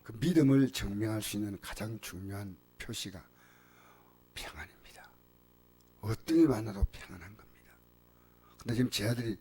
그 믿음을 증명할 수 있는 가장 중요한 표시가 평안입니다. 어떤 일 만나도 평안한 겁니다. 근데 지금 제 아들이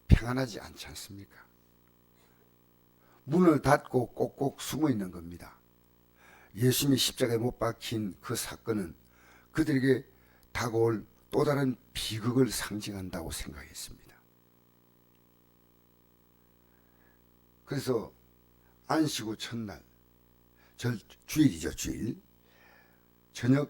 평안하지 않지 않습니까? 문을 닫고 꼭꼭 숨어 있는 겁니다. 예수님이 십자가에 못 박힌 그 사건은 그들에게 다가올 또 다른 비극을 상징한다고 생각했습니다. 그래서 안식 후 첫날, 주일이죠, 주일. 첫날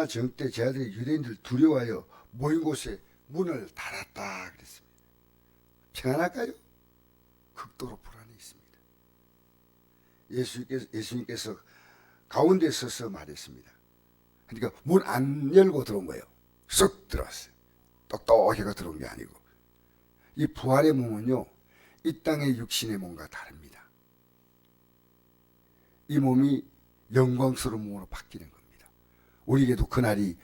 저녁 때 제 아들이 유대인들 두려워하여 모인 곳에 문을 닫았다 그랬습니다. 평안할까요? 극도로 불안해 있습니다. 예수님께서 가운데 서서 말했습니다. 그러니까 문 안 열고 들어온 거예요. 쑥 들어왔어요. 똑똑하게 들어온 게 아니고. 이 부활의 몸은요, 이 땅의 육신의 몸과 다릅니다. 이 몸이 영광스러운 몸으로 바뀌는 겁니다. 우리에게도 그날이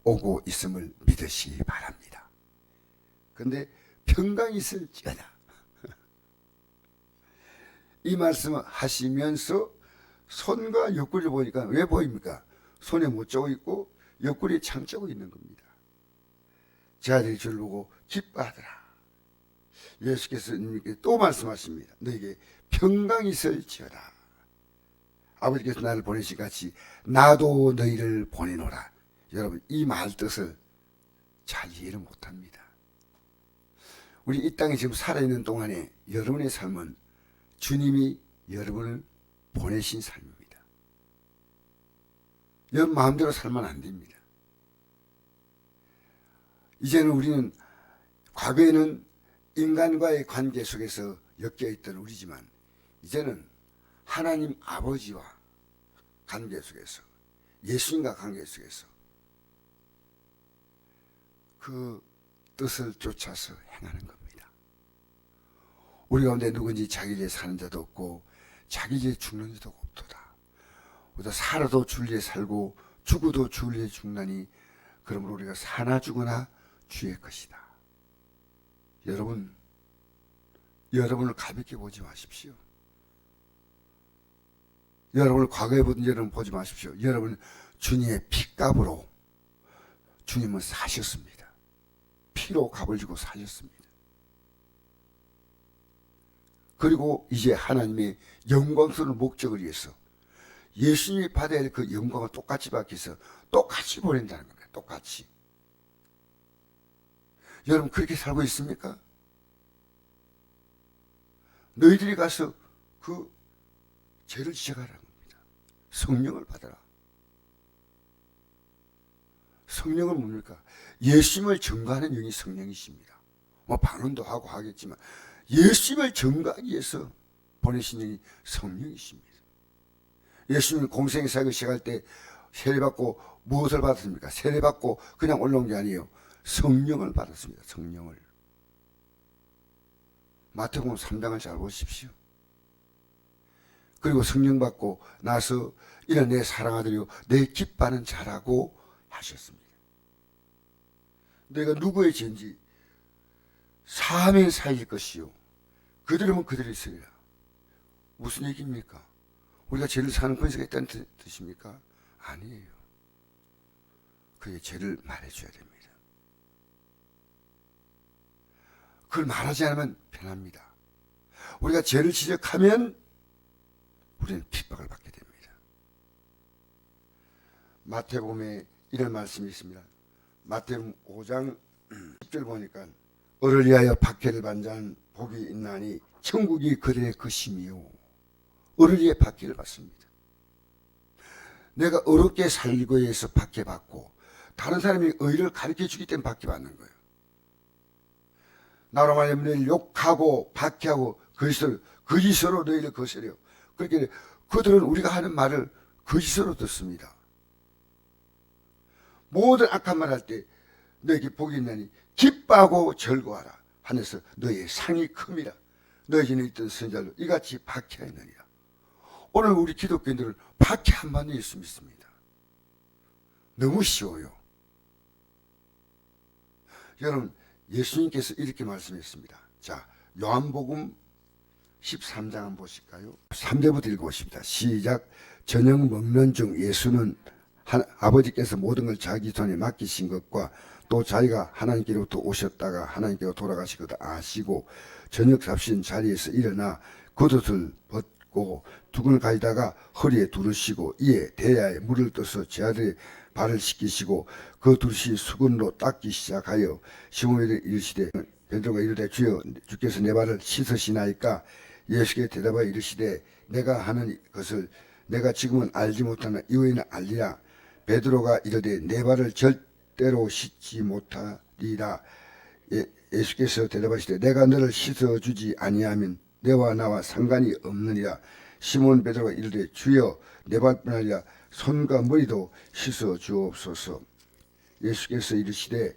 오고 있음을 믿으시기 바랍니다. 그런데 평강이 있을지어다. 이 말씀을 하시면서 손과 옆구리를 보니까 왜 보입니까? 손에 못 쥐고 있고 옆구리에 창 쥐고 있는 겁니다. 제 아들이 저를 보고 기뻐하더라. 예수께서 또 말씀하십니다. 너에게 평강이 있을지어다. 아버지께서 나를 보내신 같이 나도 너희를 보내노라. 여러분, 이 말 뜻을 잘 이해를 못합니다. 우리 이 땅에 지금 살아있는 동안에 여러분의 삶은 주님이 여러분을 보내신 삶입니다. 여러분 마음대로 살면 안 됩니다. 이제는 우리는, 과거에는 인간과의 관계 속에서 엮여있던 우리지만 이제는 하나님 아버지와 관계 속에서, 예수님과 관계 속에서 그 뜻을 쫓아서 행하는 겁니다. 우리 가운데 누군지 자기 일에 사는 자도 없고 자기 일에 죽는 자도 없도다. 우리가 살아도 주를 살고 죽어도 주를 죽나니 그러므로 우리가 사나 죽으나 주의 것이다. 여러분을 가볍게 보지 마십시오. 여러분을 과거에 보던 여러분 보지 마십시오. 여러분 주님의 피값으로 주님은 사셨습니다. 피로 값을 주고 사셨습니다. 그리고 이제 하나님의 영광스러운 목적을 위해서 예수님이 받아야 할 그 영광을 똑같이 받기 위해서 똑같이 보낸다는 겁니다. 똑같이. 여러분 그렇게 살고 있습니까? 너희들이 가서 그 죄를 지적하라는 겁니다. 성령을 받아라. 성령은 뭡니까? 예수님을 증거하는 영이 성령이십니다. 뭐 반언도 하고 하겠지만 예수님을 증거하기 위해서 보내신 영이 성령이십니다. 예수님은 공생 사역을 시작할 때 세례받고 무엇을 받았습니까? 세례받고 그냥 올라온 게 아니에요. 성령을 받았습니다. 성령을. 마태복음 3장을 잘 보십시오. 그리고 성령 받고 나서 이런 내 사랑아들이요 내 기뻐하는 자라고 하셨습니다. 내가 누구의 죄인지 사하면 사일 것이요 그들이면 그들이 있으리라. 무슨 얘기입니까? 우리가 죄를 사는 권세가 있다는 뜻입니까? 아니에요. 그의 죄를 말해줘야 됩니다. 그걸 말하지 않으면 편합니다. 우리가 죄를 지적하면 우리는 핍박을 받게 됩니다. 마태복음에 이런 말씀이 있습니다. 마태복음 5장 10절 보니까 을을 위하여 박해를 받는 자는 복이 있나니 천국이 그들의 것임이요. 을을 위해 박해를 받습니다. 내가 어렵게 살고 해서 박해받고 다른 사람이 의를 가르쳐주기 때문에 박해받는 거예요. 나로 말하면 너희를 욕하고 박해하고 거짓으로 너희를 거스려. 그렇게 그들은 우리가 하는 말을 거짓으로 듣습니다. 모든 악한 말 할 때 너에게 복이 있나니 기뻐하고 즐거워하라. 하늘에서 너희의 상이 큼이라. 너희 전에 있던 선자로 이같이 박해하느니라. 오늘 우리 기독교인들은 박해 한 받는 예수 믿습니다. 너무 쉬워요. 여러분 예수님께서 이렇게 말씀했습니다. 자, 요한복음 13장 한번 보실까요? 3절부터 읽어보십니다. 시작. 저녁 먹는 중 예수는 아버지께서 모든 걸 자기 손에 맡기신 것과 또 자기가 하나님께로부터 오셨다가 하나님께로 돌아가신 것을 아시고 저녁 잡신 자리에서 일어나 겉옷을 벗고 두근을 가지다가 허리에 두르시고 이에 대야에 물을 떠서 제 아들의 발을 씻기시고 그 두르시 수건으로 닦기 시작하여 시몬에게 이르시되 베드로가 이르되 주여 주께서 내 발을 씻으시나이까. 예수께 대답하여 이르시되 내가 하는 것을 내가 지금은 알지 못하나 이후에는 알리라. 베드로가 이르되 내 발을 절대로 씻지 못하리라. 예수께서 대답하시되 내가 너를 씻어주지 아니하면 내와 나와 상관이 없느니라. 시몬 베드로가 이르되 주여 내 발뿐 아니라 손과 머리도 씻어 주옵소서. 예수께서 이르시되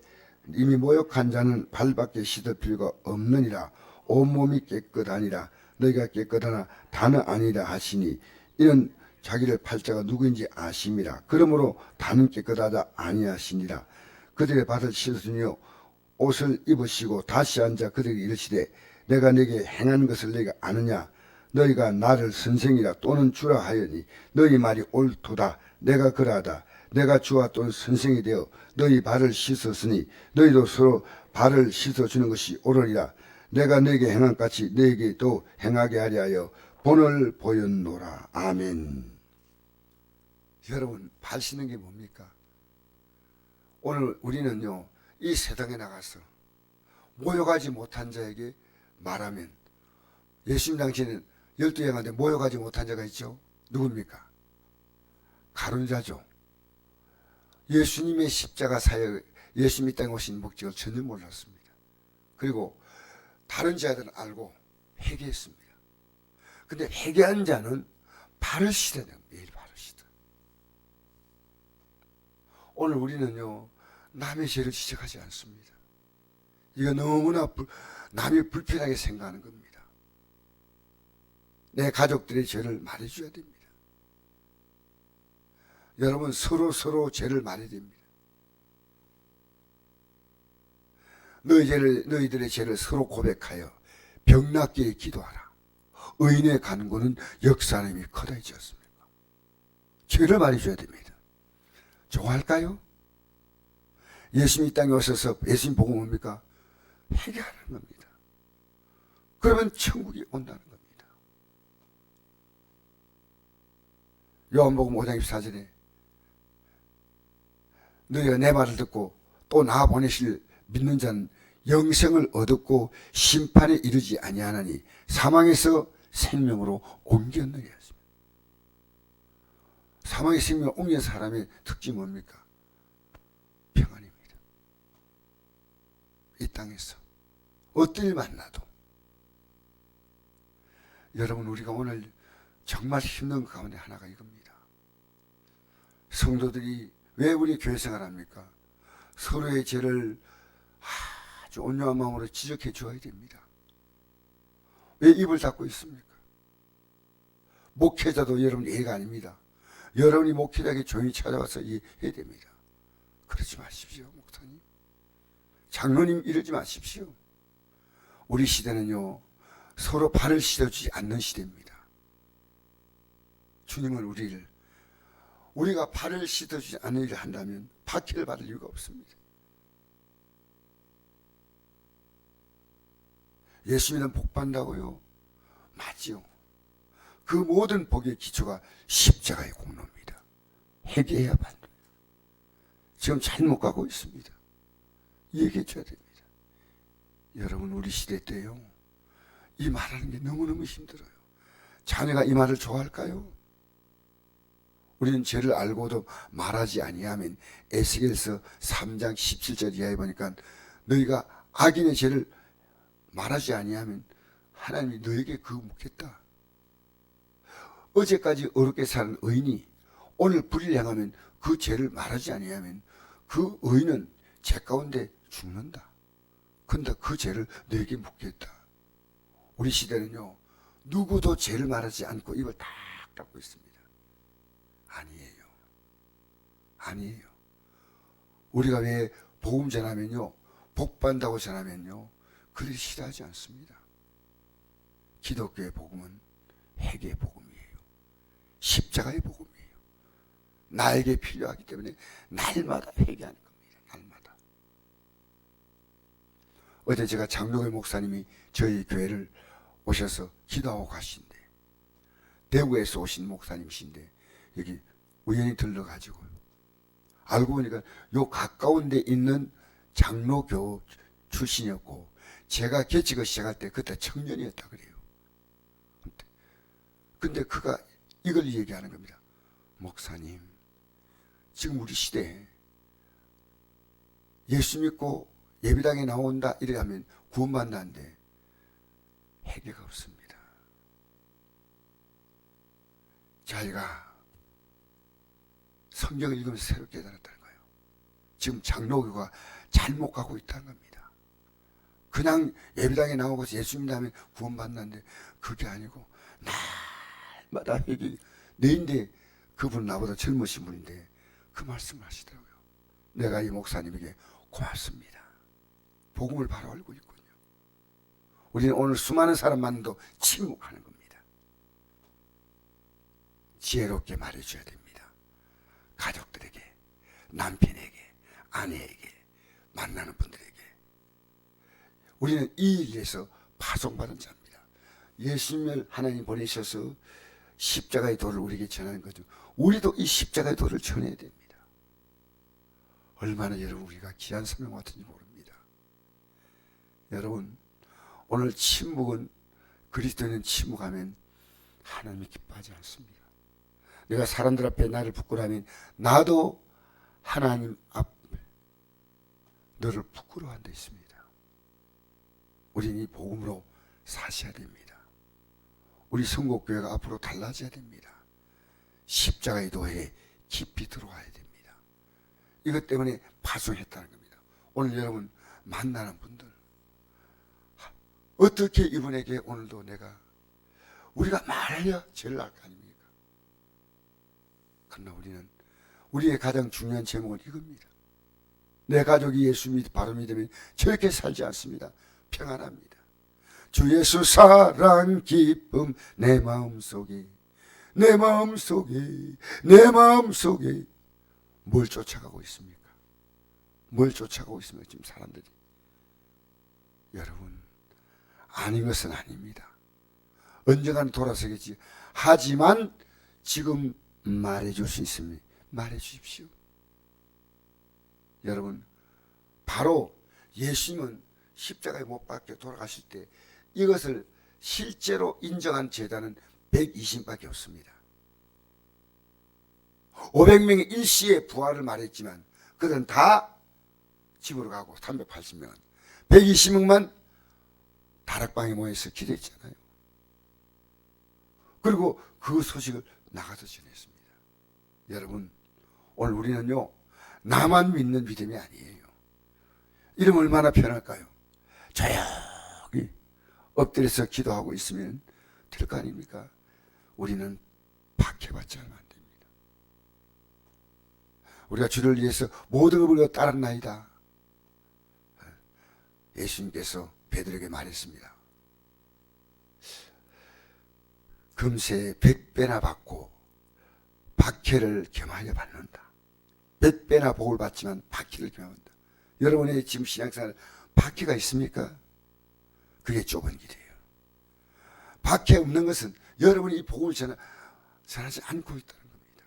이미 모욕한 자는 발밖에 씻을 필요가 없느니라. 온몸이 깨끗하니라. 너희가 깨끗하나 다는 아니라 하시니 이는 자기를 팔자가 누구인지 아심이라. 그러므로 다는 깨끗하다 아니하시니라. 그들의 발을 씻으며 옷을 입으시고 다시 앉아 그들에게 이르시되 내가 네게 행한 것을 네가 아느냐. 너희가 나를 선생이라 또는 주라 하였니 너희 말이 옳도다. 내가 그러하다. 내가 주와 또는 선생이 되어 너희 발을 씻었으니 너희도 서로 발을 씻어주는 것이 옳으리라. 내가 너에게 행한 같이 너에게도 행하게 하려 하여 본을 보였노라. 아멘. 여러분, 발 씻는 게 뭡니까? 오늘 우리는요 이 세상에 나가서 모욕하지 못한 자에게 말하면, 예수님 당시에는 12 가운데 모욕하지 못한 자가 있죠. 누굽니까? 가룟자죠. 예수님의 십자가 사역, 예수님이 땅에 오신 목적을 전혀 몰랐습니다. 그리고 다른 자들은 알고 회개했습니다. 근데 회개한 자는 발을 씻어야 돼요. 매일 발을 씻어. 오늘 우리는요 남의 죄를 지적하지 않습니다. 이거 너무나 남이 불편하게 생각하는 겁니다. 내 가족들의 죄를 말해줘야 됩니다. 여러분, 서로 죄를 말해야 됩니다. 너희들의 죄를 서로 고백하여 병낫게 기도하라. 의인의 간구는 역사하는 힘이 크다 했지 않습니까? 죄를 말해줘야 됩니다. 좋아할까요? 예수님이 땅에 오셔서 예수님 보고 뭡니까? 회개하는 겁니다. 그러면 천국이 온다는 겁니다. 요한복음 5장 24절에 너희가 내 말을 듣고 또 나 보내실 믿는 자는 영생을 얻었고 심판에 이르지 아니하나니 사망에서 생명으로 옮겼느니라. 사망의 생명을 옮긴 사람의 특징이 뭡니까? 평안입니다. 이 땅에서 어떤 일 만나도. 여러분, 우리가 오늘 정말 힘든 것 가운데 하나가 이겁니다. 성도들이 왜 우리 교회 생활합니까? 서로의 죄를 아주 온유한 마음으로 지적해 줘야 됩니다. 왜 입을 닫고 있습니까? 목회자도 여러분 예가 아닙니다. 여러분이 목회자에게 조용히 찾아와서 이해해야 됩니다. 그러지 마십시오, 목사님. 장로님 이러지 마십시오. 우리 시대는요 서로 발을 씻어주지 않는 시대입니다. 주님은 우리가 발을 씻어주지 않는 일을 한다면 박해를 받을 이유가 없습니다. 예수님은 복 받는다고요? 맞지요. 그 모든 복의 기초가 십자가의 공로입니다. 회개해야 받는. 지금 잘못 가고 있습니다. 얘기해 줘야 됩니다. 여러분, 우리 시대 때요 이 말하는 게 너무너무 힘들어요. 자녀가 이 말을 좋아할까요? 우리는 죄를 알고도 말하지 아니하면, 에스겔서 3장 17절 이하에 보니까 너희가 악인의 죄를 말하지 아니하면 하나님이 너에게 그거 묻겠다. 어제까지 어렵게 사는 의인이 오늘 불의를 행하면 그 죄를 말하지 아니하면 그 의인은 죄 가운데 죽는다. 근데 그 죄를 너에게 묻겠다. 우리 시대는요 누구도 죄를 말하지 않고 입을 딱 닫고 있습니다. 아니에요. 우리가 왜 복음 전하면요 복 받는다고 전하면요 그들이 싫어하지 않습니다. 기독교의 복음은 회개의 복음이에요. 십자가의 복음이에요. 나에게 필요하기 때문에 날마다 회개하는 겁니다. 날마다. 어제 제가 장로교 목사님이 저희 교회를 오셔서 기도하고 가신데, 대구에서 오신 목사님이신데 여기 우연히 들러가지고 알고 보니까 요 가까운 데 있는 장로교 출신이었고, 제가 개척을 시작할 때 그때 청년이었다 그래요. 근데 그가 이걸 얘기하는 겁니다. 목사님, 지금 우리 시대에 예수 믿고 예배당에 나온다 이렇게 하면 구원받는다는데 회개가 없습니다. 자기가 성경을 읽으면서 새롭게 깨달았다는 거예요. 지금 장로교가 잘못 가고 있다는 겁니다. 그냥 예배당에 나오고서 예수 믿으면 구원받는다는데 그게 아니고 날마다 회개. 내인데 그분 나보다 젊으신 분인데 그 말씀을 하시더라고요. 내가 이 목사님에게 고맙습니다. 복음을 바로 알고 있군요. 우리는 오늘 수많은 사람 만나도 침묵하는 겁니다. 지혜롭게 말해줘야 됩니다. 가족들에게, 남편에게, 아내에게, 만나는 분들에게. 우리는 이 일에서 파송받은 자입니다. 예수님을 하나님 보내셔서 십자가의 도를 우리에게 전하는 거죠. 우리도 이 십자가의 도를 전해야 됩니다. 얼마나 여러분 우리가 귀한 사명 같은지 모릅니다. 여러분, 오늘 침묵은, 그리스도인은 침묵하면 하나님이 기뻐하지 않습니다. 내가 사람들 앞에 나를 부끄러워하면 나도 하나님 앞에 너를 부끄러워한 데 있습니다. 우리는 이 복음으로 사셔야 됩니다. 우리 성곡교회가 앞으로 달라져야 됩니다. 십자가의 도에 깊이 들어와야 됩니다. 이것 때문에 파송했다는 겁니다. 오늘 여러분 만나는 분들, 어떻게 이분에게 오늘도 우리가 말해야 제일 나을 거 아닙니까? 그러나 우리는 우리의 가장 중요한 제목은 이겁니다. 내 가족이 예수 바로 믿으면 저렇게 살지 않습니다. 평안합니다. 주 예수 사랑 기쁨 내 마음속에 뭘 쫓아가고 있습니까? 뭘 쫓아가고 있습니까? 지금 사람들이. 여러분, 아닌 것은 아닙니다. 언젠가는 돌아서겠지. 하지만 지금 말해줄 수 있으면 말해주십시오. 여러분, 바로 예수님은 십자가에 못 박혀 돌아가실 때 이것을 실제로 인정한 제자는 120밖에 없습니다. 500명이 일시에 부활을 말했지만 그들은 다 집으로 가고 380명은 120명만 다락방에 모여서 기도했잖아요. 그리고 그 소식을 나가서 전했습니다. 여러분, 오늘 우리는요, 나만 믿는 믿음이 아니에요. 이러면 얼마나 편할까요? 조용히 엎드려서 기도하고 있으면 될 거 아닙니까? 우리는 박해받지 않으면 안 됩니다. 우리가 주를 위해서 모든 것을 따랐나이다. 예수님께서 베드로에게 말했습니다. 금세 100배나 받고 박해를 겸하여 받는다. 100배나 복을 받지만 박해를 겸한다. 여러분의 지금 신앙생활 박해가 있습니까? 그게 좁은 길이에요. 박해 없는 것은 여러분이 이 복음을 전하지 않고 있다는 겁니다.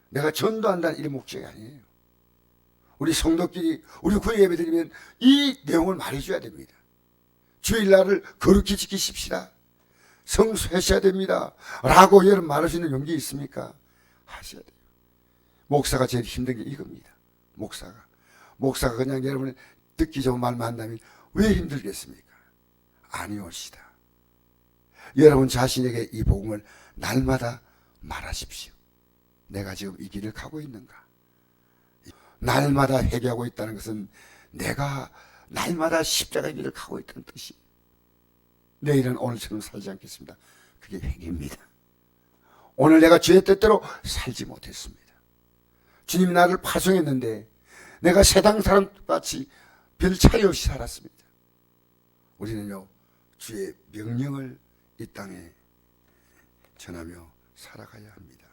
내가 전도한다는 이 목적이 아니에요. 우리 성도끼리 우리 구역 예배 드리면 이 내용을 말해줘야 됩니다. 주일날을 거룩히 지키십시다. 성수하셔야 됩니다. 라고 여러분 말할 수 있는 용기 있습니까? 하셔야 돼요. 목사가 제일 힘든 게 이겁니다. 목사가 그냥 여러분의 듣기 좋은 말만 한다면 왜 힘들겠습니까? 아니올시다. 여러분 자신에게 이 복음을 날마다 말하십시오. 내가 지금 이 길을 가고 있는가? 날마다 회개하고 있다는 것은 내가 날마다 십자가의 길을 가고 있다는 뜻이에요. 내일은 오늘처럼 살지 않겠습니다. 그게 회개입니다. 오늘 내가 죄의 뜻대로 살지 못했습니다. 주님이 나를 파송했는데 내가 세상 사람같이 별 차이 없이 살았습니다. 우리는요, 주의 명령을 이 땅에 전하며 살아가야 합니다.